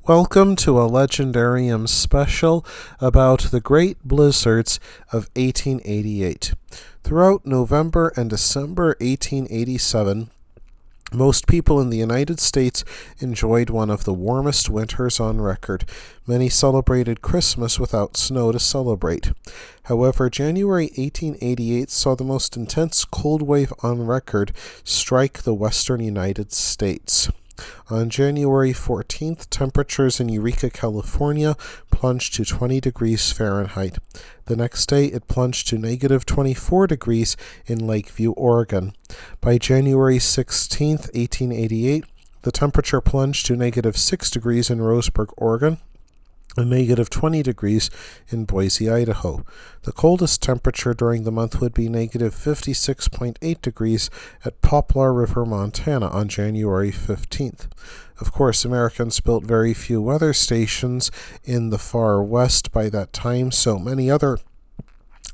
Welcome to a Legendarium special about the great blizzards of 1888. Throughout November and December 1887, most people in the United States enjoyed one of the warmest winters on record. Many celebrated Christmas without snow to celebrate. However, January 1888 saw the most intense cold wave on record strike the western United States. On January 14th, temperatures in Eureka, California plunged to 20 degrees Fahrenheit. The next day, it plunged to negative 24 degrees in Lakeview, Oregon. By January 16th, 1888, the temperature plunged to negative 6 degrees in Roseburg, Oregon, and negative 20 degrees in Boise, Idaho. The coldest temperature during the month would be negative 56.8 degrees at Poplar River, Montana on January 15th. Of course, Americans built very few weather stations in the far west by that time, so many other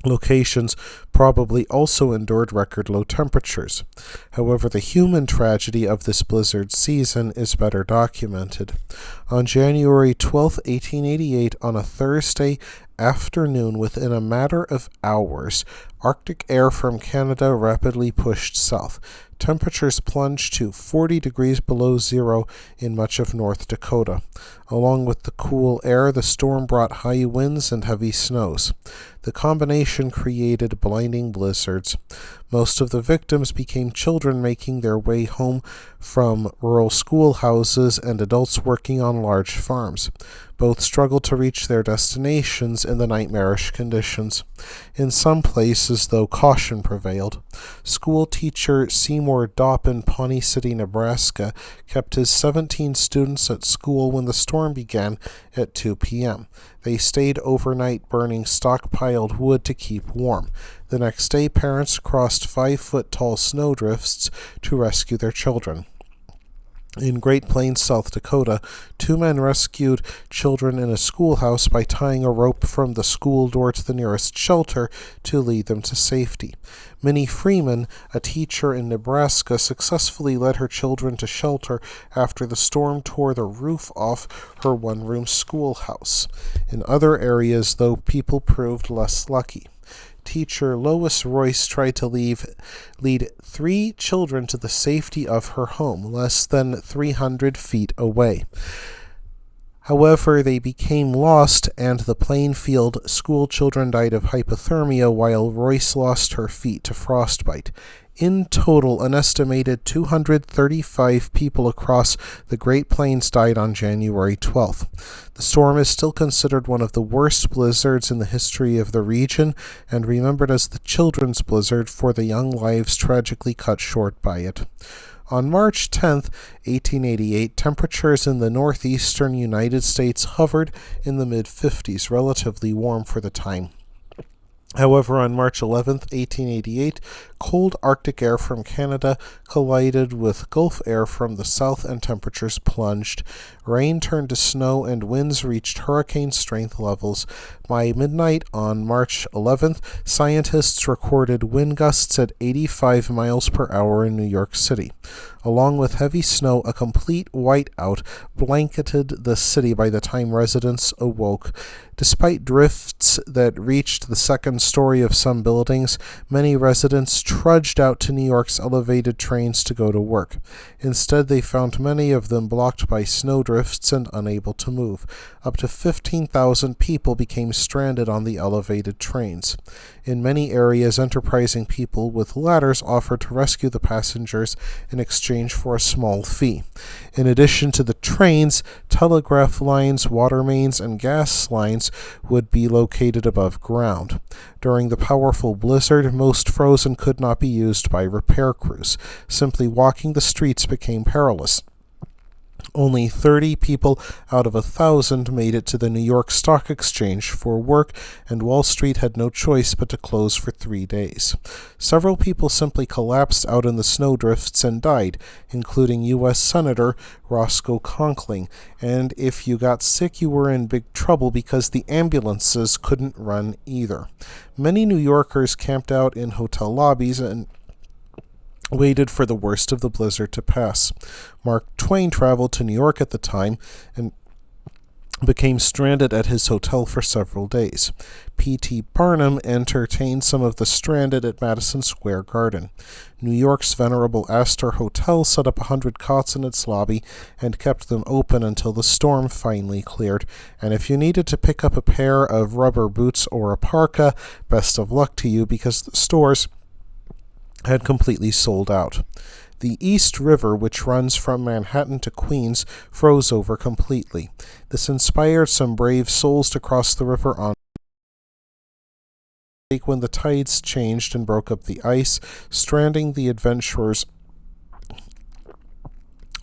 locations probably also endured record low temperatures. However, the human tragedy of this blizzard season is better documented. On January 12, 1888, on a Thursday afternoon, within a matter of hours, Arctic air from Canada rapidly pushed south. Temperatures plunged to 40 degrees below zero in much of North Dakota. Along with the cool air, the storm brought high winds and heavy snows. The combination created blinding blizzards. Most of the victims became children making their way home from rural schoolhouses and adults working on large farms. Both struggled to reach their destinations in the nightmarish conditions. In some places, though, caution prevailed. School teacher Seymour Dopp in Pawnee City, Nebraska, kept his 17 students at school when the storm began at 2 p.m. They stayed overnight burning stockpiled wood to keep warm. The next day, parents crossed 5-foot-tall snowdrifts to rescue their children. In Great Plains, South Dakota, 2 men rescued children in a schoolhouse by tying a rope from the school door to the nearest shelter to lead them to safety. Minnie Freeman, a teacher in Nebraska, successfully led her children to shelter after the storm tore the roof off her one-room schoolhouse. In other areas, though, people proved less lucky. Teacher Lois Royce tried to lead 3 children to the safety of her home, less than 300 feet away. However, they became lost, and the Plainfield school children died of hypothermia while Royce lost her feet to frostbite. In total, an estimated 235 people across the Great Plains died on January 12th. The storm is still considered one of the worst blizzards in the history of the region and remembered as the children's blizzard for the young lives tragically cut short by it. On March 10, 1888, temperatures in the northeastern United States hovered in the mid-50s, relatively warm for the time. However, on March 11, 1888, cold Arctic air from Canada collided with Gulf air from the south and temperatures plunged. Rain turned to snow and winds reached hurricane strength levels. By midnight on March 11th, scientists recorded wind gusts at 85 miles per hour in New York City. Along with heavy snow, a complete whiteout blanketed the city by the time residents awoke. Despite drifts that reached the second story of some buildings, many residents trudged out to New York's elevated trains to go to work. Instead, they found many of them blocked by snowdrifts and unable to move. Up to 15,000 people became stranded on the elevated trains. In many areas, enterprising people with ladders offered to rescue the passengers in exchange for a small fee. In addition to the trains, telegraph lines, water mains, and gas lines would be located above ground. During the powerful blizzard, most frozen could not be used by repair crews. Simply walking the streets became perilous. Only 30 people out of 1,000 made it to the New York Stock Exchange for work, and Wall Street had no choice but to close for 3 days. Several people simply collapsed out in the snowdrifts and died, including U.S. Senator Roscoe Conkling, and if you got sick, you were in big trouble because the ambulances couldn't run either. Many New Yorkers camped out in hotel lobbies and waited for the worst of the blizzard to pass. Mark Twain traveled to New York at the time and became stranded at his hotel for several days. P.T. Barnum entertained some of the stranded at Madison Square Garden. New York's venerable Astor Hotel set up 100 cots in its lobby and kept them open until the storm finally cleared. And if you needed to pick up a pair of rubber boots or a parka, best of luck to you, because the stores had completely sold out. The East River, which runs from Manhattan to Queens, froze over completely. This inspired some brave souls to cross the river on when the tides changed and broke up the ice, stranding the adventurers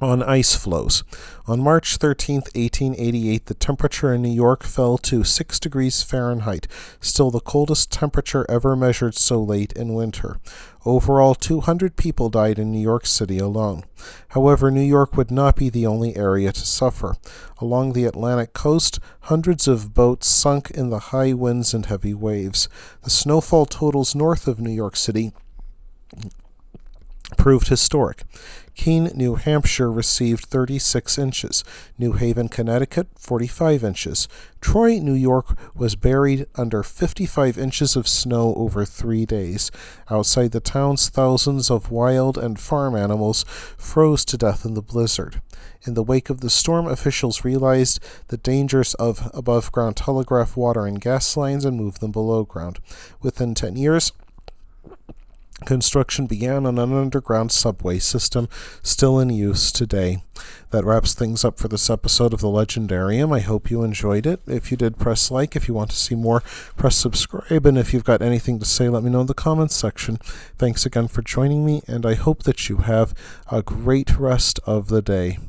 on ice floes. On March 13, 1888, the temperature in New York fell to 6 degrees Fahrenheit, still the coldest temperature ever measured so late in winter. Overall, 200 people died in New York City alone. However, New York would not be the only area to suffer. Along the Atlantic coast, hundreds of boats sunk in the high winds and heavy waves. The snowfall totals north of New York City proved historic. Keene, New Hampshire received 36 inches. New Haven, Connecticut, 45 inches. Troy, New York was buried under 55 inches of snow over 3 days. Outside the towns, thousands of wild and farm animals froze to death in the blizzard. In the wake of the storm, officials realized the dangers of above-ground telegraph, water, and gas lines and moved them below ground. Within 10 years, construction began on an underground subway system still in use today. That wraps things up for this episode of The Legendarium. I hope you enjoyed it. If you did, press like. If you want to see more, press subscribe. And if you've got anything to say, let me know in the comments section. Thanks again for joining me, and I hope that you have a great rest of the day.